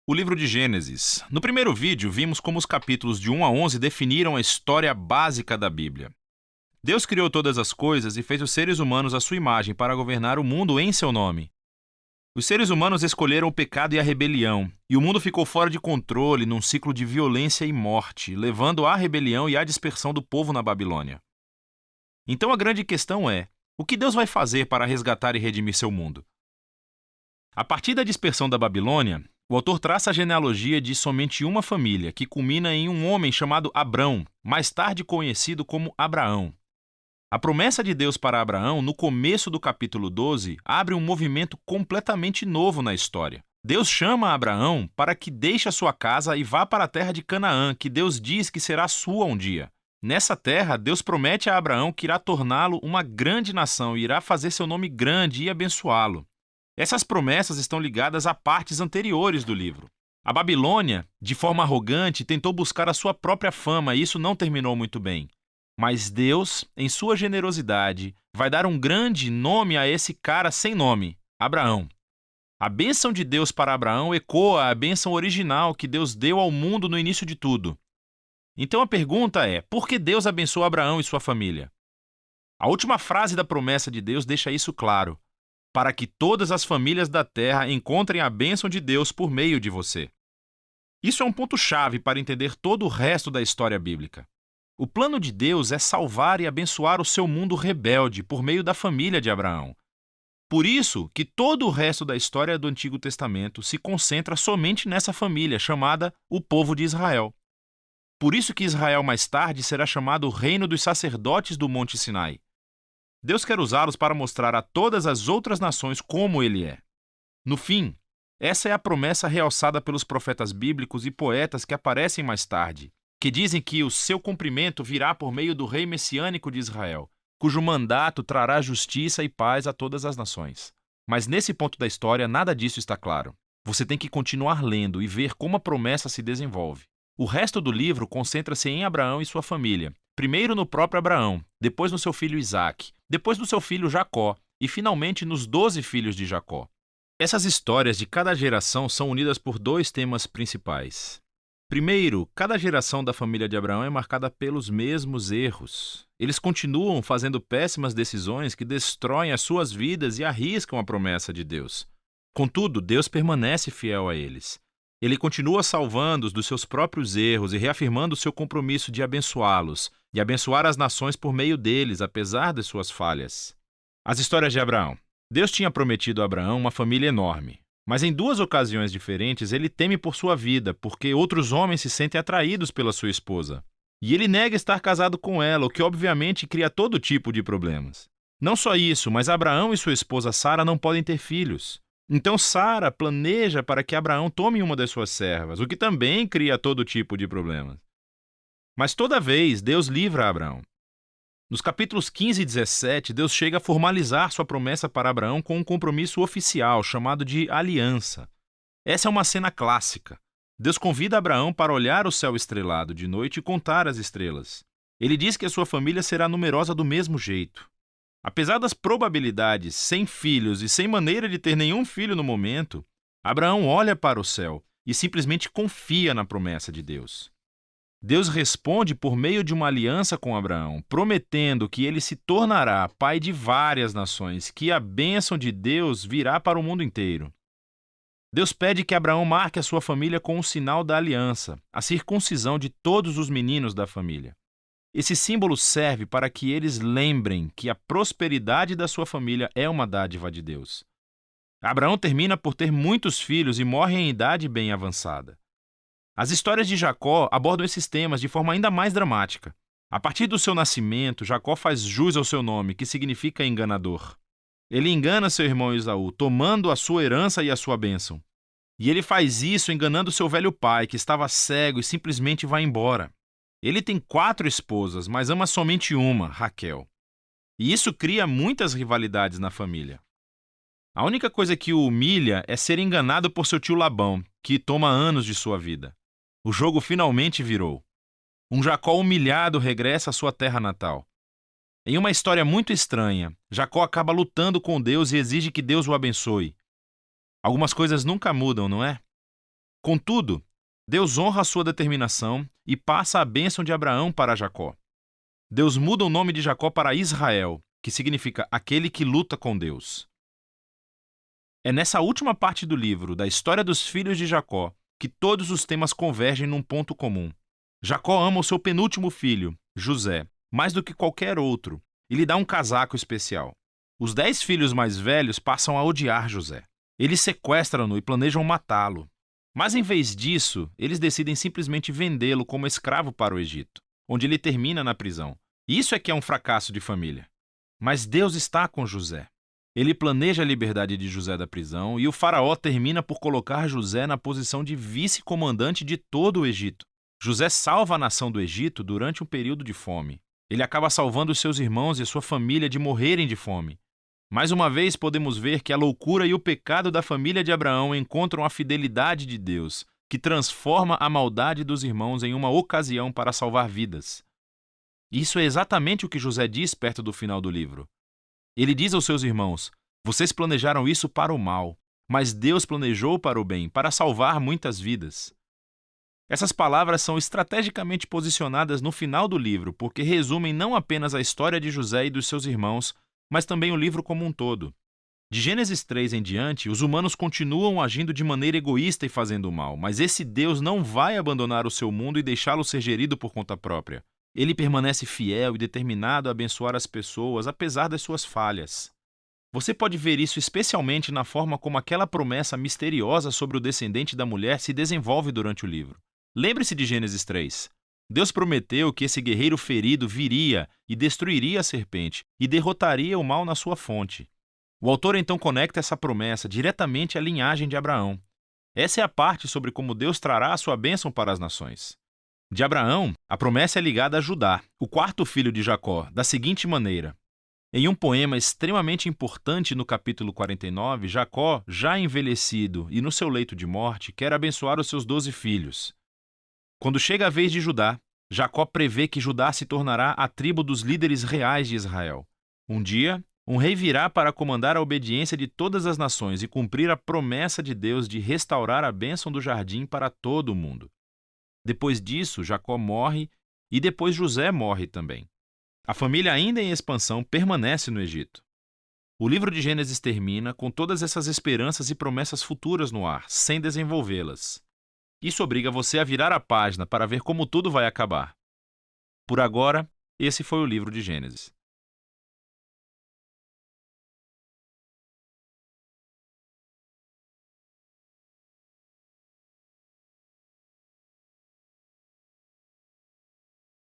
O livro de Gênesis. No primeiro vídeo, vimos como os capítulos de 1 a 11 definiram a história básica da Bíblia. Deus criou todas as coisas e fez os seres humanos à sua imagem para governar o mundo em seu nome. Os seres humanos escolheram o pecado e a rebelião, e o mundo ficou fora de controle num ciclo de violência e morte, levando à rebelião e à dispersão do povo na Babilônia. Então a grande questão é: o que Deus vai fazer para resgatar e redimir seu mundo? A partir da dispersão da Babilônia, o autor traça a genealogia de somente uma família, que culmina em um homem chamado Abrão, mais tarde conhecido como Abraão. A promessa de Deus para Abraão, no começo do capítulo 12, abre um movimento completamente novo na história. Deus chama Abraão para que deixe a sua casa e vá para a terra de Canaã, que Deus diz que será sua um dia. Nessa terra, Deus promete a Abraão que irá torná-lo uma grande nação e irá fazer seu nome grande e abençoá-lo. Essas promessas estão ligadas a partes anteriores do livro. A Babilônia, de forma arrogante, tentou buscar a sua própria fama e isso não terminou muito bem. Mas Deus, em sua generosidade, vai dar um grande nome a esse cara sem nome, Abraão. A bênção de Deus para Abraão ecoa a bênção original que Deus deu ao mundo no início de tudo. Então a pergunta é: por que Deus abençoou Abraão e sua família? A última frase da promessa de Deus deixa isso claro: para que todas as famílias da terra encontrem a bênção de Deus por meio de você. Isso é um ponto-chave para entender todo o resto da história bíblica. O plano de Deus é salvar e abençoar o seu mundo rebelde por meio da família de Abraão. Por isso que todo o resto da história do Antigo Testamento se concentra somente nessa família, chamada o povo de Israel. Por isso que Israel mais tarde será chamado o reino dos sacerdotes do Monte Sinai. Deus quer usá-los para mostrar a todas as outras nações como Ele é. No fim, essa é a promessa realçada pelos profetas bíblicos e poetas que aparecem mais tarde, que dizem que o seu cumprimento virá por meio do rei messiânico de Israel, cujo mandato trará justiça e paz a todas as nações. Mas nesse ponto da história, nada disso está claro. Você tem que continuar lendo e ver como a promessa se desenvolve. O resto do livro concentra-se em Abraão e sua família. Primeiro no próprio Abraão, depois no seu filho Isaque, depois no seu filho Jacó e finalmente nos 12 filhos de Jacó. Essas histórias de cada geração são unidas por dois temas principais. Primeiro, cada geração da família de Abraão é marcada pelos mesmos erros. Eles continuam fazendo péssimas decisões que destroem as suas vidas e arriscam a promessa de Deus. Contudo, Deus permanece fiel a eles. Ele continua salvando-os dos seus próprios erros e reafirmando o seu compromisso de abençoá-los e abençoar as nações por meio deles, apesar de suas falhas. As histórias de Abraão. Deus tinha prometido a Abraão uma família enorme. Mas em duas ocasiões diferentes, ele teme por sua vida, porque outros homens se sentem atraídos pela sua esposa. E ele nega estar casado com ela, o que obviamente cria todo tipo de problemas. Não só isso, mas Abraão e sua esposa Sara não podem ter filhos. Então Sara planeja para que Abraão tome uma das suas servas, o que também cria todo tipo de problemas. Mas toda vez, Deus livra Abraão. Nos capítulos 15 e 17, Deus chega a formalizar sua promessa para Abraão com um compromisso oficial, chamado de aliança. Essa é uma cena clássica. Deus convida Abraão para olhar o céu estrelado de noite e contar as estrelas. Ele diz que a sua família será numerosa do mesmo jeito. Apesar das probabilidades, sem filhos e sem maneira de ter nenhum filho no momento, Abraão olha para o céu e simplesmente confia na promessa de Deus. Deus responde por meio de uma aliança com Abraão, prometendo que ele se tornará pai de várias nações, que a bênção de Deus virá para o mundo inteiro. Deus pede que Abraão marque a sua família com o sinal da aliança, a circuncisão de todos os meninos da família. Esse símbolo serve para que eles lembrem que a prosperidade da sua família é uma dádiva de Deus. Abraão termina por ter muitos filhos e morre em idade bem avançada. As histórias de Jacó abordam esses temas de forma ainda mais dramática. A partir do seu nascimento, Jacó faz jus ao seu nome, que significa enganador. Ele engana seu irmão Esaú, tomando a sua herança e a sua bênção. E ele faz isso enganando seu velho pai, que estava cego e simplesmente vai embora. Ele tem 4 esposas, mas ama somente uma, Raquel. E isso cria muitas rivalidades na família. A única coisa que o humilha é ser enganado por seu tio Labão, que toma anos de sua vida. O jogo finalmente virou. Um Jacó humilhado regressa à sua terra natal. Em uma história muito estranha, Jacó acaba lutando com Deus e exige que Deus o abençoe. Algumas coisas nunca mudam, não é? Contudo, Deus honra a sua determinação e passa a bênção de Abraão para Jacó. Deus muda o nome de Jacó para Israel, que significa aquele que luta com Deus. É nessa última parte do livro, da história dos filhos de Jacó, que todos os temas convergem num ponto comum. Jacó ama o seu penúltimo filho, José, mais do que qualquer outro, e lhe dá um casaco especial. Os 10 filhos mais velhos passam a odiar José. Eles sequestram-no e planejam matá-lo. Mas em vez disso, eles decidem simplesmente vendê-lo como escravo para o Egito, onde ele termina na prisão. Isso é que é um fracasso de família. Mas Deus está com José. Ele planeja a liberdade de José da prisão e o faraó termina por colocar José na posição de vice-comandante de todo o Egito. José salva a nação do Egito durante um período de fome. Ele acaba salvando os seus irmãos e sua família de morrerem de fome. Mais uma vez podemos ver que a loucura e o pecado da família de Abraão encontram a fidelidade de Deus, que transforma a maldade dos irmãos em uma ocasião para salvar vidas. Isso é exatamente o que José diz perto do final do livro. Ele diz aos seus irmãos: vocês planejaram isso para o mal, mas Deus planejou para o bem, para salvar muitas vidas. Essas palavras são estrategicamente posicionadas no final do livro, porque resumem não apenas a história de José e dos seus irmãos, mas também o livro como um todo. De Gênesis 3 em diante, os humanos continuam agindo de maneira egoísta e fazendo o mal, mas esse Deus não vai abandonar o seu mundo e deixá-lo ser gerido por conta própria. Ele permanece fiel e determinado a abençoar as pessoas, apesar das suas falhas. Você pode ver isso especialmente na forma como aquela promessa misteriosa sobre o descendente da mulher se desenvolve durante o livro. Lembre-se de Gênesis 3. Deus prometeu que esse guerreiro ferido viria e destruiria a serpente e derrotaria o mal na sua fonte. O autor então conecta essa promessa diretamente à linhagem de Abraão. Essa é a parte sobre como Deus trará a sua bênção para as nações. De Abraão, a promessa é ligada a Judá, o quarto filho de Jacó, da seguinte maneira. Em um poema extremamente importante no capítulo 49, Jacó, já envelhecido e no seu leito de morte, quer abençoar os seus 12 filhos. Quando chega a vez de Judá, Jacó prevê que Judá se tornará a tribo dos líderes reais de Israel. Um dia, um rei virá para comandar a obediência de todas as nações e cumprir a promessa de Deus de restaurar a bênção do jardim para todo o mundo. Depois disso, Jacó morre e depois José morre também. A família, ainda em expansão, permanece no Egito. O livro de Gênesis termina com todas essas esperanças e promessas futuras no ar, sem desenvolvê-las. Isso obriga você a virar a página para ver como tudo vai acabar. Por agora, esse foi o livro de Gênesis.